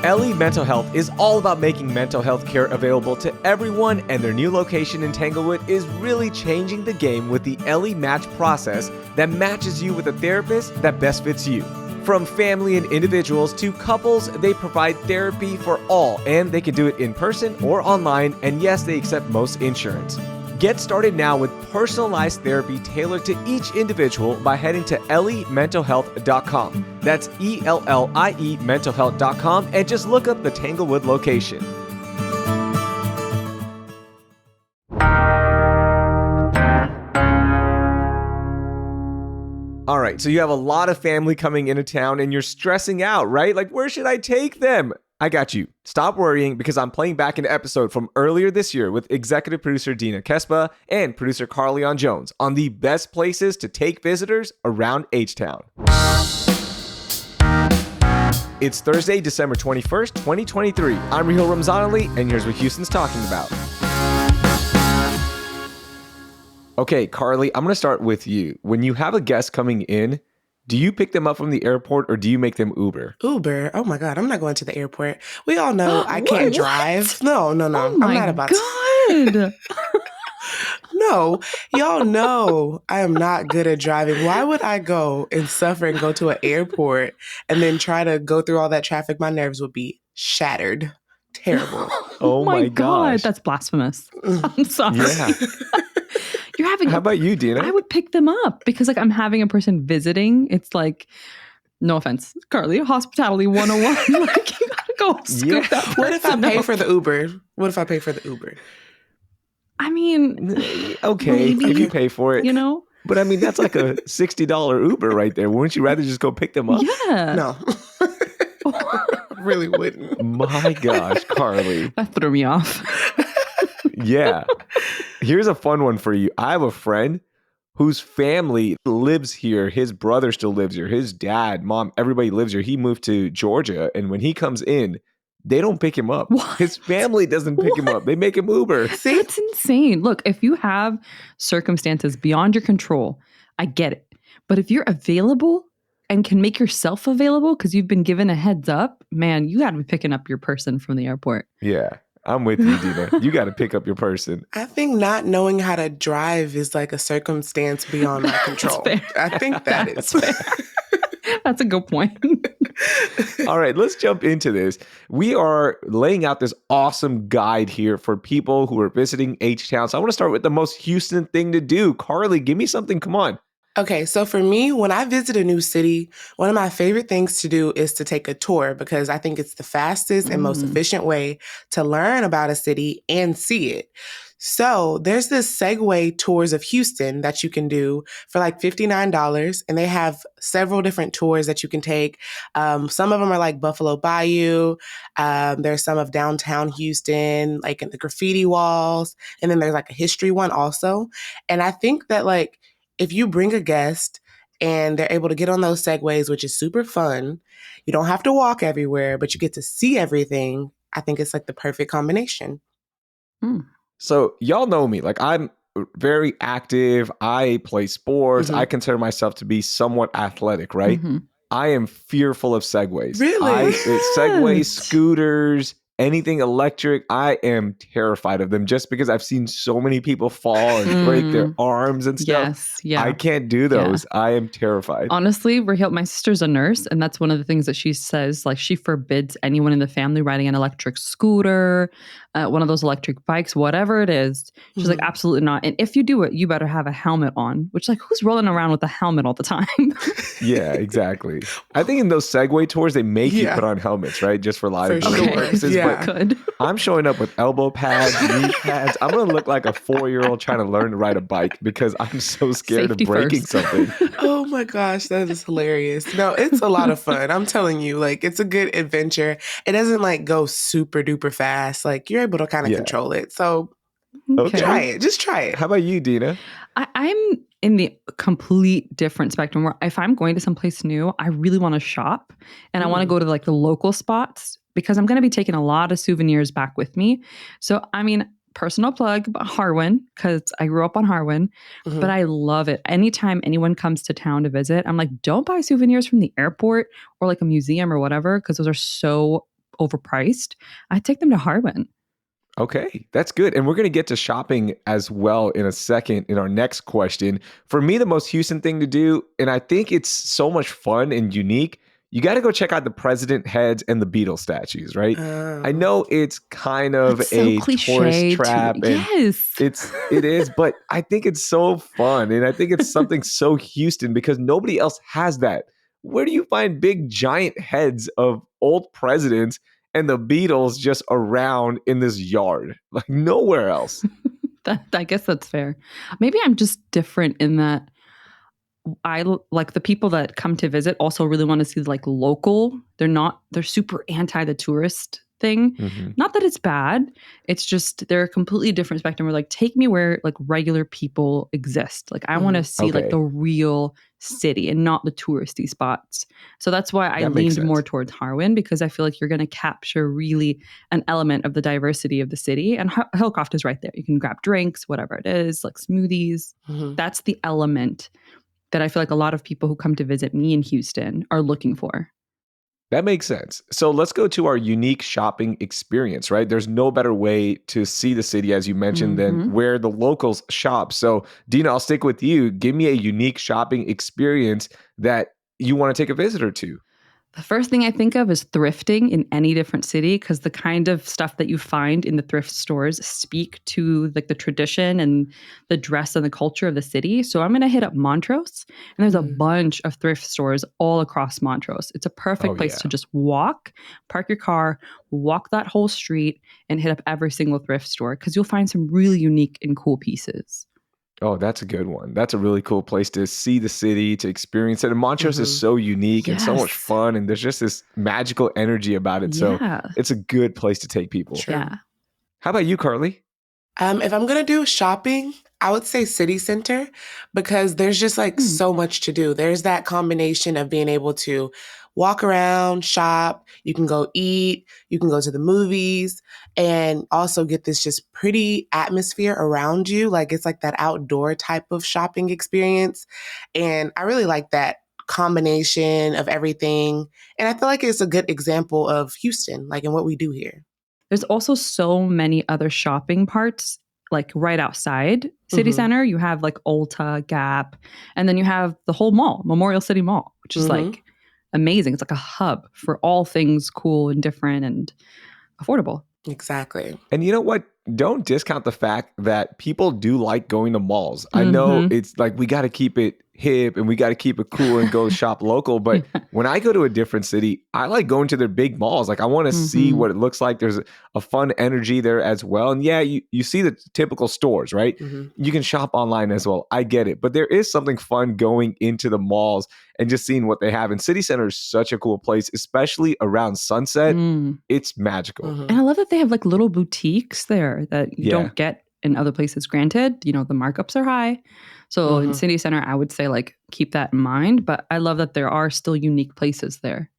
Ellie Mental Health is all about making mental health care available to everyone, and their new location in Tanglewood is really changing the game with the Ellie Match process that matches you with a therapist that best fits you. From family and individuals to couples, they provide therapy for all, and they can do it in person or online, and yes, they accept most insurance. Get started now with personalized therapy tailored to each individual by heading to elliementalhealth.com. That's ELLIE mentalhealth.com, and just look up the Tanglewood location. All right, so you have a lot of family coming into town and you're stressing out, right? Like, where should I take them? I got you. Stop worrying, because I'm playing back an episode from earlier this year with executive producer Dina Kespa and producer Carleon Jones on the best places to take visitors around H-Town. It's Thursday, December 21st, 2023. I'm Raheel Ramzan-Ali, and here's what Houston's talking about. Okay, Carly, I'm going to start with you. When you have a guest coming in, do you pick them up from the airport or do you make them Uber? Uber? Oh my God, I'm not going to the airport. We all know I can't drive. No. Oh my I'm not about God. No, y'all know I am not good at driving. Why would I go and suffer and go to an airport and then try to go through all that traffic? My nerves would be shattered. Terrible. Oh my God, gosh. that's blasphemous. I'm sorry. Yeah. You're having. How about you, Dina? I would pick them up because, like, I'm having a person visiting. It's like, no offense, Carly, hospitality 101. Like, you gotta go scoop that person What if I pay up. for the Uber? I mean, okay, maybe, if you pay for it. you know? But I mean, that's like a $60 Uber right there. Wouldn't you rather just go pick them up? Yeah. No. Really wouldn't. My gosh, Carly. That threw me off. Yeah. Here's a fun one for you. I have a friend whose family lives here. His brother still lives here. His dad, mom, everybody lives here. He moved to Georgia. And when he comes in, they don't pick him up. What? His family doesn't pick him up. They make him Uber. See? That's insane. Look, if you have circumstances beyond your control, I get it. But if you're available and can make yourself available because you've been given a heads up, man, you got to be picking up your person from the airport. Yeah. I'm with you, Dina. You got to pick up your person. I think not knowing how to drive is like a circumstance beyond my control. fair. I think that is. That's fair. That's a good point. All right, let's jump into this. We are laying out this awesome guide here for people who are visiting H-Town. So I want to start with the most Houston thing to do. Carly, give me something. Come on. Okay, so for me, when I visit a new city, one of my favorite things to do is to take a tour because I think it's the fastest and most efficient way to learn about a city and see it. So there's this Segway tours of Houston that you can do for like $59, and they have several different tours that you can take. Some of them are like Buffalo Bayou. There's some of downtown Houston, like in the graffiti walls, and then there's like a history one also. And I think that like if you bring a guest and they're able to get on those Segways, which is super fun, you don't have to walk everywhere, but you get to see everything. I think it's like the perfect combination. So y'all know me. Like, I'm very active. I play sports. I consider myself to be somewhat athletic, right? I am fearful of Segways. Really? Segways, scooters, anything electric, I am terrified of them just because I've seen so many people fall and break their arms and stuff. Yes, yeah. I can't do those. I am terrified. Honestly, Raheel, my sister's a nurse, and that's one of the things that she says. Like, she forbids anyone in the family riding an electric scooter, one of those electric bikes, whatever it is. She's like, absolutely not. And if you do it, you better have a helmet on, which, like, who's rolling around with a helmet all the time? Yeah, exactly. I think in those Segway tours, they make you put on helmets, right? Just for liability purposes. Yeah. But Good. I'm showing up with elbow pads, knee pads. I'm going to look like a 4-year-old trying to learn to ride a bike because I'm so scared Safety of breaking first. something. Oh my gosh, that is hilarious. No, it's a lot of fun. I'm telling you, like, it's a good adventure. It doesn't like go super duper fast. Like, you're able to kind of control it. So Okay. try it. Just try it. How about you, Dina? I'm in the complete different spectrum where if I'm going to someplace new, I really want to shop and I want to go to like the local spots because I'm going to be taking a lot of souvenirs back with me. So, I mean, personal plug, Harwin, because I grew up on Harwin, but I love it. Anytime anyone comes to town to visit, I'm like, don't buy souvenirs from the airport or like a museum or whatever, because those are so overpriced, I take them to Harwin. Okay, that's good. And we're going to get to shopping as well in a second in our next question. For me, the most Houston thing to do, and I think it's so much fun and unique, you got to go check out the president heads and the Beatles statues, right? I know it's kind of That's so a cliche tourist trap, and yes. it is, but I think it's so fun, and I think it's something so Houston because nobody else has that. Where do you find big giant heads of old presidents and the Beatles just around in this yard? Like nowhere else. I guess that's fair. Maybe I'm just different in that like the people that come to visit also really want to see like local. They're super anti the tourist thing. Mhm. Not that it's bad. It's just they're a completely different spectrum. We're like, take me where like regular people exist. Like I want to see like Okay. the real city and not the touristy spots. So that's why I That makes leaned more sense. towards Harwin because I feel like you're going to capture really an element of the diversity of the city. And Hillcroft is right there. You can grab drinks, whatever it is, like smoothies. Mhm. That's the element that I feel like a lot of people who come to visit me in Houston are looking for. That makes sense. So let's go to our unique shopping experience, right? There's no better way to see the city, as you mentioned, than Mhm. where the locals shop. So, Dina, I'll stick with you. Give me a unique shopping experience that you want to take a visitor to. The first thing I think of is thrifting in any different city because the kind of stuff that you find in the thrift stores speak to like the tradition and the dress and the culture of the city. So I'm going to hit up Montrose, and there's a Mm. bunch of thrift stores all across Montrose. It's a perfect Oh, place yeah. to just walk, park your car, walk that whole street, and hit up every single thrift store because you'll find some really unique and cool pieces. Oh, that's a good one. That's a really cool place to see the city, to experience it. And Montrose is Mhm. so unique and so much Yes. fun. And there's just this magical energy about it. So Yeah. it's a good place to take people. True. Yeah. How about you, Carly? If I'm gonna do shopping, I would say city center because there's just like Hmm. so much to do. There's that combination of being able to walk around, shop, you can go eat, you can go to the movies, and also get this just pretty atmosphere around you. Like it's like that outdoor type of shopping experience. And I really like that combination of everything. And I feel like it's a good example of Houston, like in what we do here. There's also so many other shopping parts, like right outside City Mhm. Center. You have like Ulta, Gap, and then you have the whole mall, Memorial City Mall, which is Mhm. like amazing. It's like a hub for all things cool and different and affordable. Exactly. And you know what? Don't discount the fact that people do like going to malls. I know Mhm. it's like we got to keep it hip and we got to keep it cool and go shop local. But when I go to a different city, I like going to their big malls. Like I want to see Mhm. what it looks like. There's a fun energy there as well. And yeah, you see the typical stores, right? Mhm. You can shop online as well. I get it. But there is something fun going into the malls and just seeing what they have. And City Center is such a cool place, especially around sunset. Mm. It's magical. Mhm. And I love that they have like little boutiques there that you Yeah. don't get in other places. Granted, the markups are high. So in Mhm. City Center, I would say like keep that in mind. But I love that there are still unique places there.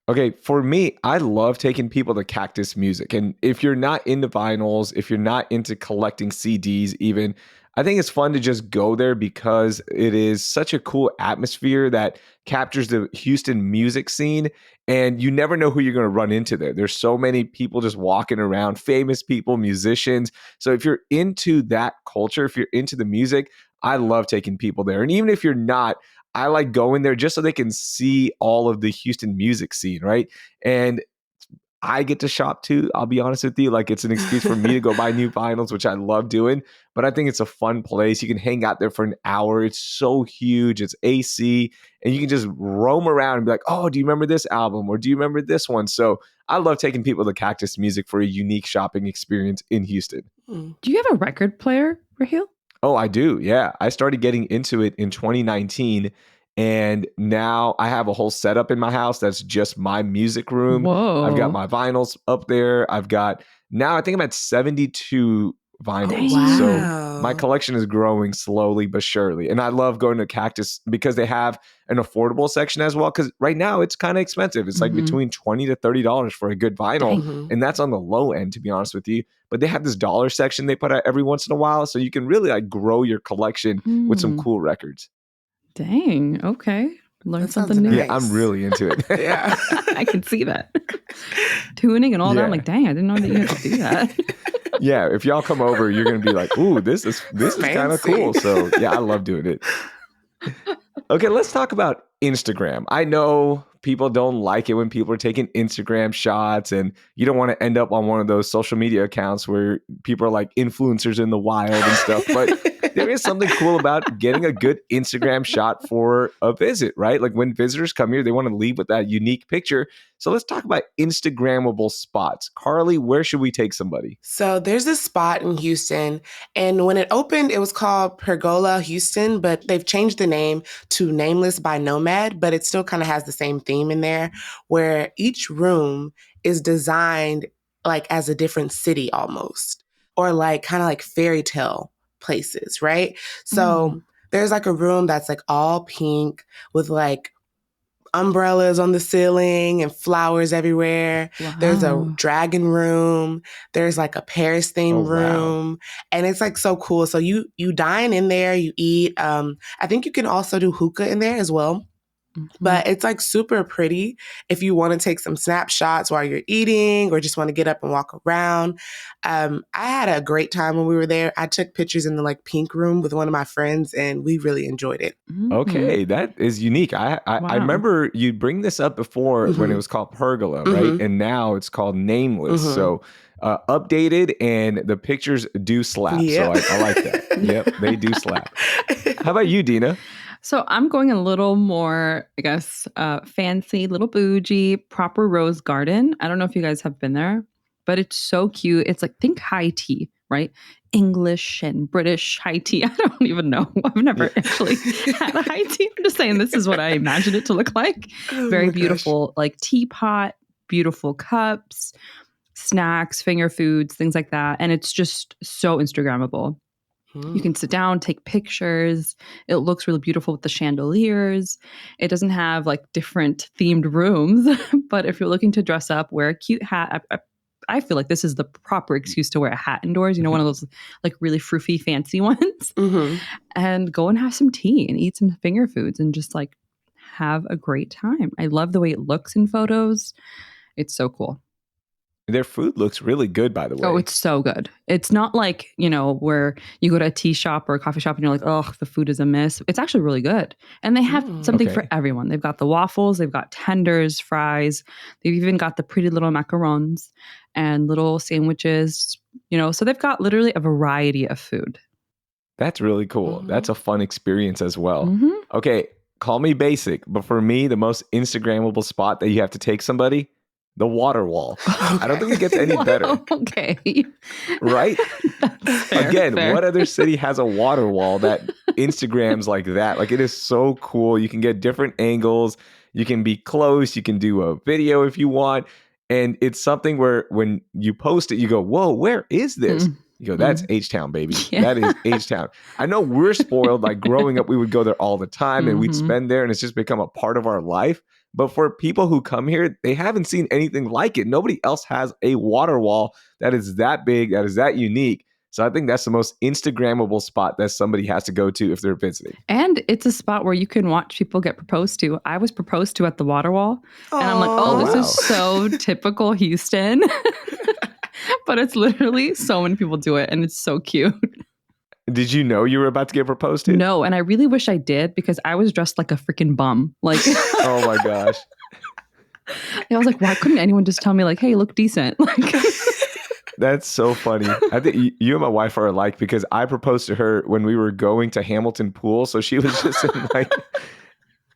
Okay, for me, I love taking people to Cactus Music. And if you're not into vinyls, if you're not into collecting CDs, even, I think it's fun to just go there because it is such a cool atmosphere that captures the Houston music scene. And you never know who you're going to run into there. There's so many people just walking around, famous people, musicians. So if you're into that culture, if you're into the music, I love taking people there. And even if you're not, I like going there just so they can see all of the Houston music scene, right? And I get to shop too. I'll be honest with you. Like it's an excuse for me to go buy new vinyls, which I love doing. But I think it's a fun place. You can hang out there for an hour. It's so huge. It's AC. And you can just roam around and be like, oh, do you remember this album? Or do you remember this one? So I love taking people to Cactus Music for a unique shopping experience in Houston. Mm. Do you have a record player, Raheel? Oh, I do. Yeah. I started getting into it in 2019. And now I have a whole setup in my house that's just my music room. Whoa. I've got my vinyls up there. Now I think I'm at 72 vinyls. Dang. So my Wow. collection is growing slowly but surely. And I love going to Cactus because they have an affordable section as well. Because right now it's kind of expensive. It's like Mhm. between $20 to $30 for a good vinyl. Dang. Mhm. And that's on the low end, to be honest with you. But they have this dollar section they put out every once in a while. So you can really like grow your collection with some Mm. cool records. Dang. Okay. Learn That sounds something new. Yeah, I'm Nice. really into it. Yeah. I can see that. tuning and all that. I'm Yeah. like, dang, I didn't know that you had to do that. Yeah, if y'all come over, you're gonna be like, "Ooh, this is kind of Fancy. cool." So yeah, I love doing it. Okay, let's talk about Instagram. I know people don't like it when people are taking Instagram shots, and you don't want to end up on one of those social media accounts where people are like influencers in the wild and stuff. But there is something cool about getting a good Instagram shot for a visit, right? Like when visitors come here, they want to leave with that unique picture. So let's talk about Instagrammable spots. Carly, where should we take somebody? So there's this spot in Houston, and when it opened, it was called Pergola Houston, but they've changed the name to Nameless by Nomad, but it still kind of has the same theme in there, where each room is designed like as a different city almost, or like kind of like fairy tale places, right? So there's like a room that's like all pink with like umbrellas on the ceiling and flowers everywhere. Wow. There's a dragon room. There's like a Paris themed room. And it's like so cool. So you dine in there, you eat. I think you can also do hookah in there as well. But it's like super pretty if you want to take some snapshots while you're eating or just want to get up and walk around. I had a great time when we were there. I took pictures in the like pink room with one of my friends and we really enjoyed it. Okay, that is unique. I remember you bring this up before when it was called Pergola, right? And now it's called Nameless. So updated and the pictures do slap. Yep. So I like that. Yep, they do slap. How about you, Dina? So I'm going a little more, I guess, fancy, little bougie, proper rose garden. I don't know if you guys have been there, but it's so cute. It's like, think high tea, right? English and British high tea. I don't even know. I've never actually had a high tea. I'm just saying this is what I imagine it to look like. Very beautiful, like teapot, beautiful cups, snacks, finger foods, things like that. And it's just so Instagrammable. You can sit down, take pictures. It looks really beautiful with the chandeliers. It doesn't have like different themed rooms, but if you're looking to dress up, wear a cute hat. I feel like this is the proper excuse to wear a hat indoors, one of those like really froofy, fancy ones, and go and have some tea and eat some finger foods and just like have a great time. I love the way it looks in photos. It's so cool. Their food looks really good, by the way. Oh, it's so good. It's not like, where you go to a tea shop or a coffee shop and you're like, oh, the food is a miss. It's actually really good. And they have something for everyone. They've got the waffles, they've got tenders, fries. They've even got the pretty little macarons and little sandwiches, so they've got literally a variety of food. That's really cool. That's a fun experience as well. Okay, call me basic, but for me, the most Instagrammable spot that you have to take somebody, the water wall. I don't think it gets any better. Okay. Right? Fair, Again, fair. what other city has a water wall that Instagrams like that? Like, it is so cool. You can get different angles. You can be close. You can do a video if you want. And it's something where when you post it, you go, whoa, where is this? You go, that's H-Town, baby. Yeah. That is H-Town. I know we're spoiled. Like growing up, we would go there all the time and we'd spend there and it's just become a part of our life. But for people who come here, they haven't seen anything like it. Nobody else has a water wall that is that big, that is that unique. So I think that's the most Instagrammable spot that somebody has to go to if they're visiting. And it's a spot where you can watch people get proposed to. I was proposed to at the water wall. And I'm like, this is so typical Houston. But it's literally so many people do it. And it's so cute. Did you know you were about to get proposed to? No. And I really wish I did because I was dressed like a freaking bum. Like, oh my gosh. I was like, why couldn't anyone just tell me like, hey, look decent? Like, that's so funny. I think you and my wife are alike because I proposed to her when we were going to Hamilton Pool. So she was just in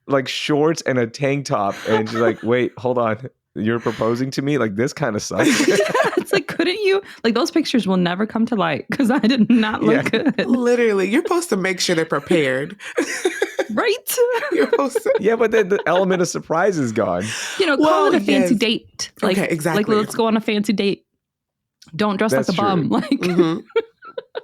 like shorts and a tank top. And she's like, wait, hold on. You're proposing to me? Like, this kind of sucks. It's like, couldn't you? Like, those pictures will never come to light because I did not look good. Literally, you're supposed to make sure they're prepared. Right? You're supposed to. Yeah, but then the element of surprise is gone. Call it a fancy date. Like, okay, exactly. Like, let's go on a fancy date. Don't dress like a bum. Like,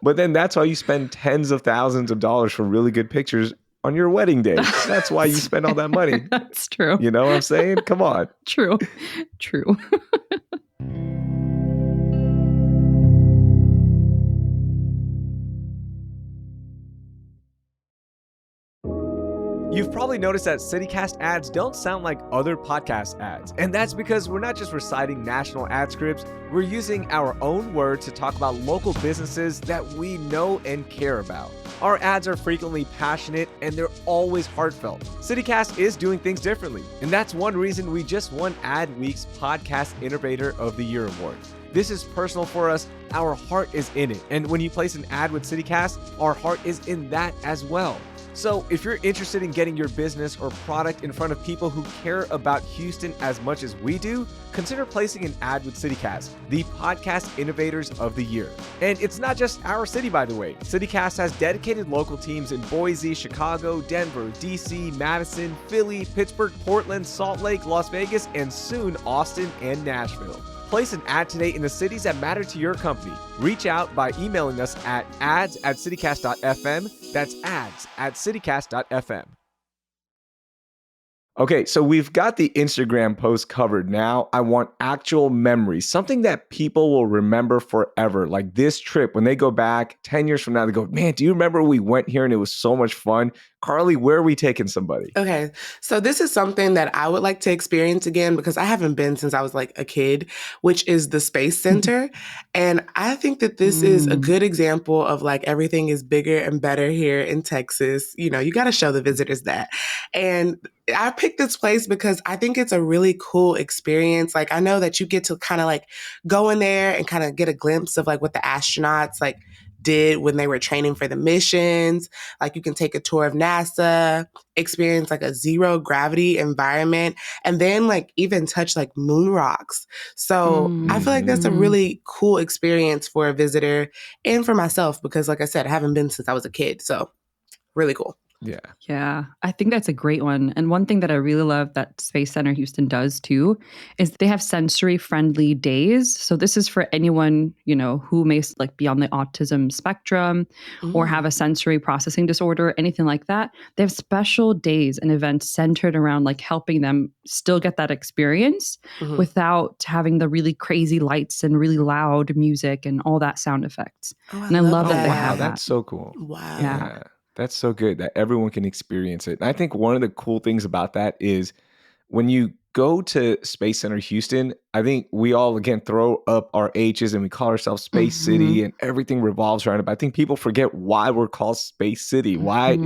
But then that's why you spend tens of thousands of dollars for really good pictures on your wedding day. That's why you spend all that money. That's true. You know what I'm saying? Come on. True. You've probably noticed that CityCast ads don't sound like other podcast ads. And that's because we're not just reciting national ad scripts, we're using our own words to talk about local businesses that we know and care about. Our ads are frequently passionate and they're always heartfelt. CityCast is doing things differently, and that's one reason we just won Adweek's Podcast Innovator of the Year award. This is personal for us. Our heart is in it. And when you place an ad with CityCast, our heart is in that as well. So if you're interested in getting your business or product in front of people who care about Houston as much as we do, consider placing an ad with CityCast, the Podcast Innovators of the Year. And it's not just our city, by the way. CityCast has dedicated local teams in Boise, Chicago, Denver, DC, Madison, Philly, Pittsburgh, Portland, Salt Lake, Las Vegas, and soon Austin and Nashville. Place an ad today in the cities that matter to your company. Reach out by emailing us at ads@citycast.fm. That's ads@citycast.fm. Okay, so we've got the Instagram post covered. Now I want actual memories, something that people will remember forever. Like this trip, when they go back 10 years from now, they go, man, do you remember we went here and it was so much fun? Carly, where are we taking somebody? Okay, so this is something that I would like to experience again because I haven't been since I was like a kid, which is the Space Center. And I think that this is a good example of like everything is bigger and better here in Texas. You know, you got to show the visitors that. And I picked this place because I think it's a really cool experience. Like I know that you get to kind of like go in there and kind of get a glimpse of like what the astronauts like did when they were training for the missions. Like you can take a tour of NASA, experience like a zero gravity environment, and then like even touch like moon rocks. So I feel like that's a really cool experience for a visitor and for myself because like I said, I haven't been since I was a kid. So really cool. Yeah, I think that's a great one. And one thing that I really love that Space Center Houston does too is they have sensory friendly days. So this is for anyone, you know, who may like be on the autism spectrum or have a sensory processing disorder, anything like that. They have special days and events centered around like helping them still get that experience without having the really crazy lights and really loud music and all that sound effects. And I love that they have that. That's so cool. Wow. Yeah. That's so good that everyone can experience it. And I think one of the cool things about that is when you go to Space Center Houston, I think we all, again, throw up our H's and we call ourselves Space City and everything revolves around it. But I think people forget why we're called Space City, why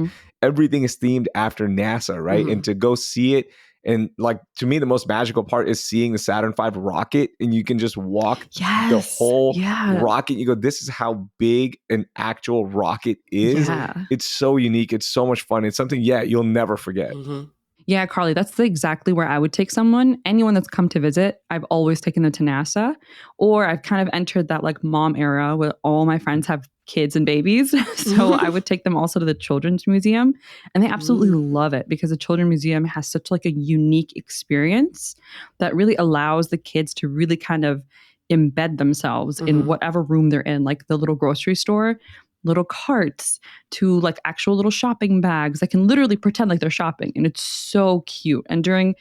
everything is themed after NASA, right? And to go see it. And like, to me, the most magical part is seeing the Saturn V rocket and you can just walk the whole rocket. You go, this is how big an actual rocket is. It's so unique. It's so much fun. It's something, you'll never forget. Yeah, Carly, that's exactly where I would take someone. Anyone that's come to visit, I've always taken them to NASA, or I've kind of entered that like mom era where all my friends have kids and babies. So I would take them also to the Children's Museum, and they absolutely love it because the Children's Museum has such like a unique experience that really allows the kids to really kind of embed themselves in whatever room they're in, like the little grocery store, little carts to like actual little shopping bags that can literally pretend like they're shopping. And it's so cute. And during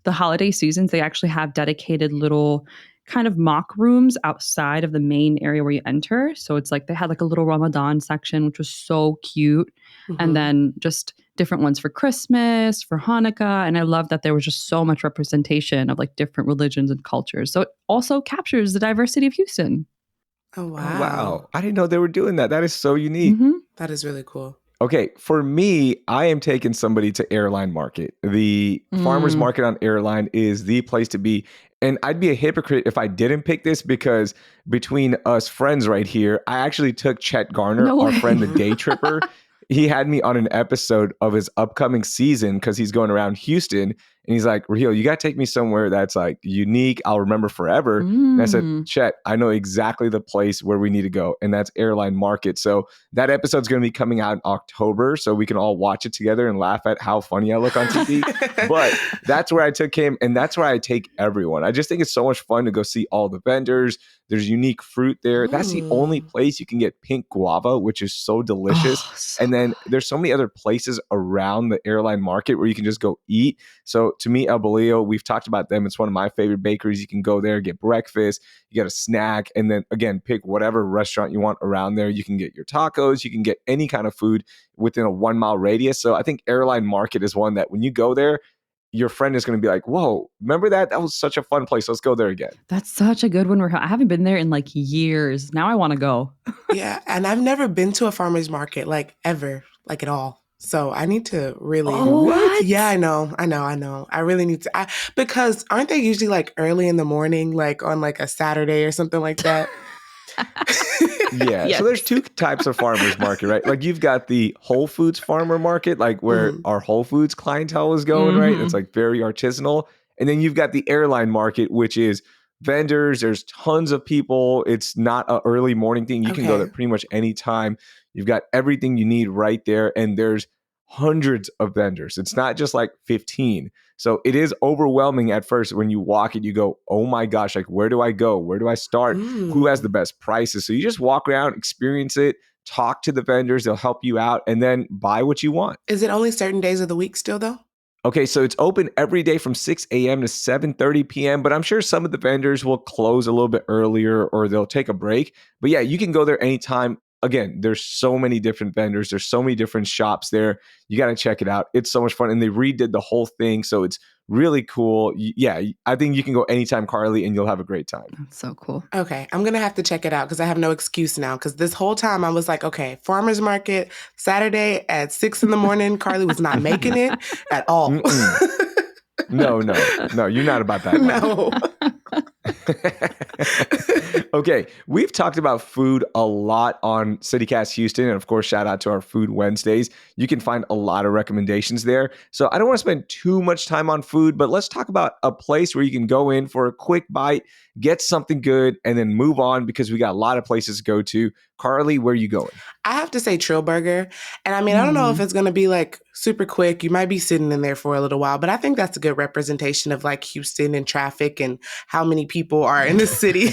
the holiday seasons, they actually have dedicated little kind of mock rooms outside of the main area where you enter. So it's like they had like a little Ramadan section, which was so cute. And then just different ones for Christmas, for Hanukkah. And I love that there was just so much representation of like different religions and cultures. So it also captures the diversity of Houston. Oh, wow. Wow. I didn't know they were doing that. That is so unique. That is really cool. Okay, for me, I am taking somebody to Airline Market. The farmers market on Airline is the place to be. And I'd be a hypocrite if I didn't pick this because between us friends right here, I actually took Chet Garner, our friend, the day tripper. He had me on an episode of his upcoming season because he's going around Houston. And he's like, Raheel, you got to take me somewhere that's like unique. I'll remember forever. And I said, Chet, I know exactly the place where we need to go. And that's Airline Market. So that episode's going to be coming out in October. So we can all watch it together and laugh at how funny I look on TV. But that's where I took him. And that's where I take everyone. I just think it's so much fun to go see all the vendors. There's unique fruit there. That's the only place you can get pink guava, which is so delicious. And then there's so many other places around the Airline Market where you can just go eat. So to me, El Bolillo, we've talked about them. It's one of my favorite bakeries. You can go there, get breakfast, you get a snack, and then again, pick whatever restaurant you want around there. You can get your tacos, you can get any kind of food within a 1 mile radius. So I think Airline Market is one that when you go there, your friend is going to be like, whoa, remember that? That was such a fun place. Let's go there again. That's such a good one. I haven't been there in like years. Now I want to go. Yeah, and I've never been to a farmer's market like ever, like at all. So I need to really. Oh, what? Yeah, I know. I really need to because aren't they usually like early in the morning, like on like a Saturday or something like that? Yeah. Yes. So there's two types of farmers market, right? Like you've got the Whole Foods farmer market, like where our Whole Foods clientele is going, right? It's like very artisanal. And then you've got the airline market, which is vendors. There's tons of people. It's not an early morning thing. You can go there pretty much any time. You've got everything you need right there. And there's hundreds of vendors. It's not just like 15. So it is overwhelming at first when you walk it, you go, oh my gosh, like where do I go? Where do I start? Who has the best prices? So you just walk around, experience it, talk to the vendors, they'll help you out, and then buy what you want. Is it only certain days of the week still though? Okay, so it's open every day from 6 a.m. to 7:30 p.m., but I'm sure some of the vendors will close a little bit earlier or they'll take a break. But yeah, you can go there anytime. Again, there's so many different vendors. There's so many different shops there. You got to check it out. It's so much fun. And they redid the whole thing. So it's really cool. Yeah, I think you can go anytime, Carly, and you'll have a great time. That's so cool. Okay, I'm going to have to check it out because I have no excuse now. Because this whole time I was like, okay, farmer's market, Saturday at 6 in the morning. Carly was not making it at all. No, you're not about that. No. Okay, we've talked about food a lot on CityCast Houston, and of course, shout out to our Food Wednesdays. You can find a lot of recommendations there. So I don't want to spend too much time on food, but let's talk about a place where you can go in for a quick bite, get something good, and then move on because we got a lot of places to go to. Carly, where are you going? I have to say Trill Burger. And I mean, I don't know if it's going to be like super quick. You might be sitting in there for a little while, but I think that's a good representation of like Houston and traffic and how many people are in the city.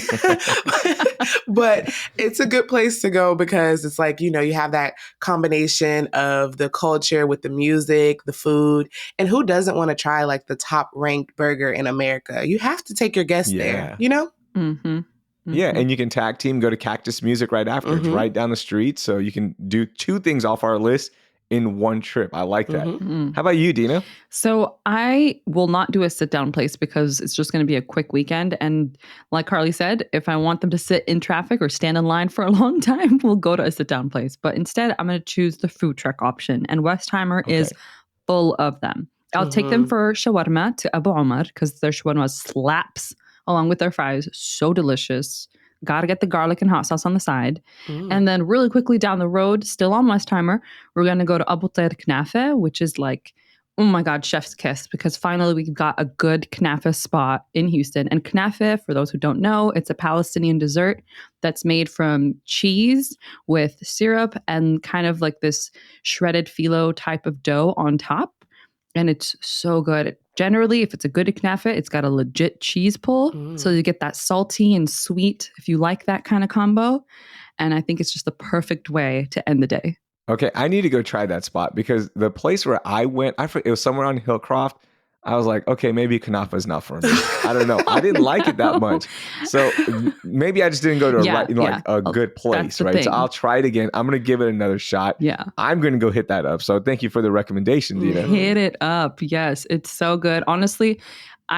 But it's a good place to go because it's like, you know, you have that combination of the culture with the music, the food, and who doesn't want to try like the top ranked burger in America? You have to take your guests there, you know? Yeah, and you can tag team, go to Cactus Music right after. It's right down the street. So you can do two things off our list in one trip. I like that. How about you, Dina? So I will not do a sit down place because it's just going to be a quick weekend. And like Carly said, if I want them to sit in traffic or stand in line for a long time, we'll go to a sit down place. But instead, I'm going to choose the food truck option. And Westheimer is full of them. I'll take them for shawarma to Abu Omar because their shawarma slaps along with their fries. So delicious. Got to get the garlic and hot sauce on the side. And then really quickly down the road, still on Westheimer, we're going to go to Abu Tair Knafe, which is like, oh my God, chef's kiss, because finally we've got a good knafe spot in Houston. And knafe, for those who don't know, it's a Palestinian dessert that's made from cheese with syrup and kind of like this shredded phyllo type of dough on top. And it's so good. Generally, if it's a good knafe, it's got a legit cheese pull. So you get that salty and sweet if you like that kind of combo. And I think it's just the perfect way to end the day. Okay, I need to go try that spot because the place where I went, it was somewhere on Hillcroft. I was like, okay, maybe knafe is not for me. I don't know. I didn't like it that much. So maybe I just didn't go to a good place, right? Thing. So I'll try it again. I'm going to give it another shot. Yeah. I'm going to go hit that up. So thank you for the recommendation, Dina. Hit it up. Yes, it's so good. Honestly,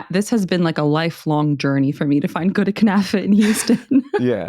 this has been like a lifelong journey for me to find good knafe in Houston. Yeah.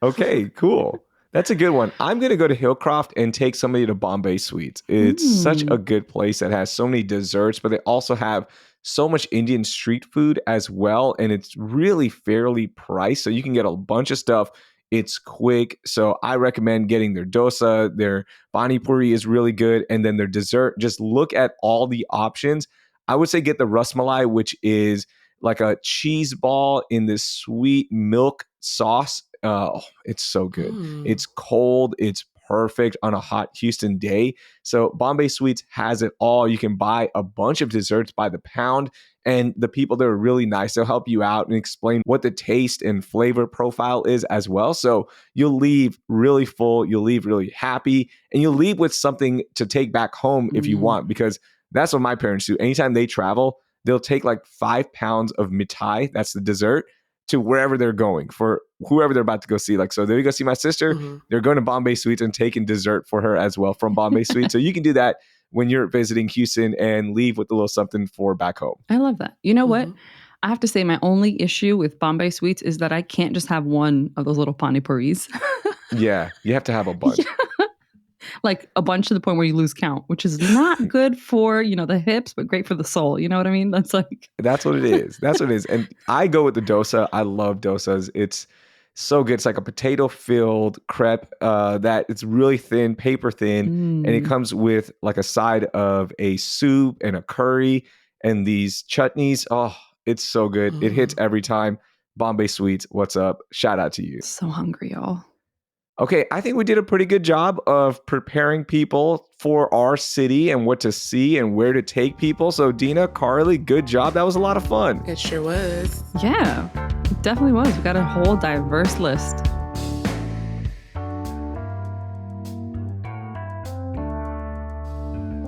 Okay, cool. That's a good one. I'm going to go to Hillcroft and take somebody to Bombay Sweets. It's such a good place that has so many desserts, but they also have so much Indian street food as well. And it's really fairly priced. So you can get a bunch of stuff. It's quick. So I recommend getting their dosa. Their pani puri is really good. And then their dessert, just look at all the options. I would say get the ras malai, which is like a cheese ball in this sweet milk sauce. Oh, it's so good. It's cold. It's perfect on a hot Houston day. So Bombay Sweets has it all. You can buy a bunch of desserts by the pound, and the people there are really nice. They'll help you out and explain what the taste and flavor profile is as well. So you'll leave really full, you'll leave really happy, and you'll leave with something to take back home if you want, because that's what my parents do. Anytime they travel, they'll take like 5 pounds of mithai, that's the dessert, to wherever they're going for whoever they're about to go see. Like, so they go see my sister, they're going to Bombay Sweets and taking dessert for her as well from Bombay Sweets. So you can do that when you're visiting Houston and leave with a little something for back home. I love that. You know what? I have to say my only issue with Bombay Sweets is that I can't just have one of those little pani puris. Yeah, you have to have a bunch. Yeah. Like a bunch to the point where you lose count, which is not good for, the hips, but great for the soul. You know what I mean? That's what it is. That's what it is. And I go with the dosa. I love dosas. It's so good. It's like a potato-filled crepe that it's really thin, paper thin, and it comes with like a side of a soup and a curry and these chutneys. Oh, it's so good. It hits every time. Bombay Sweets, what's up? Shout out to you. So hungry, y'all. Okay, I think we did a pretty good job of preparing people for our city and what to see and where to take people. So Dina, Carly, good job. That was a lot of fun. It sure was. Yeah, it definitely was. We got a whole diverse list.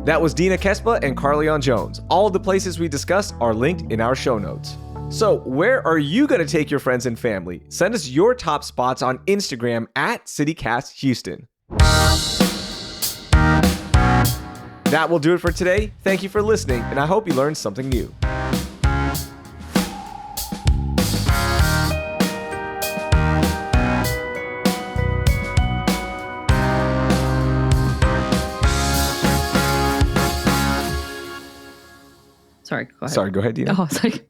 That was Dina Kespa and Carleon Jones. All of the places we discussed are linked in our show notes. So where are you going to take your friends and family? Send us your top spots on Instagram at CityCastHouston. That will do it for today. Thank you for listening, and I hope you learned something new. Sorry, go ahead. Sorry, go ahead, Dina. Oh, it's like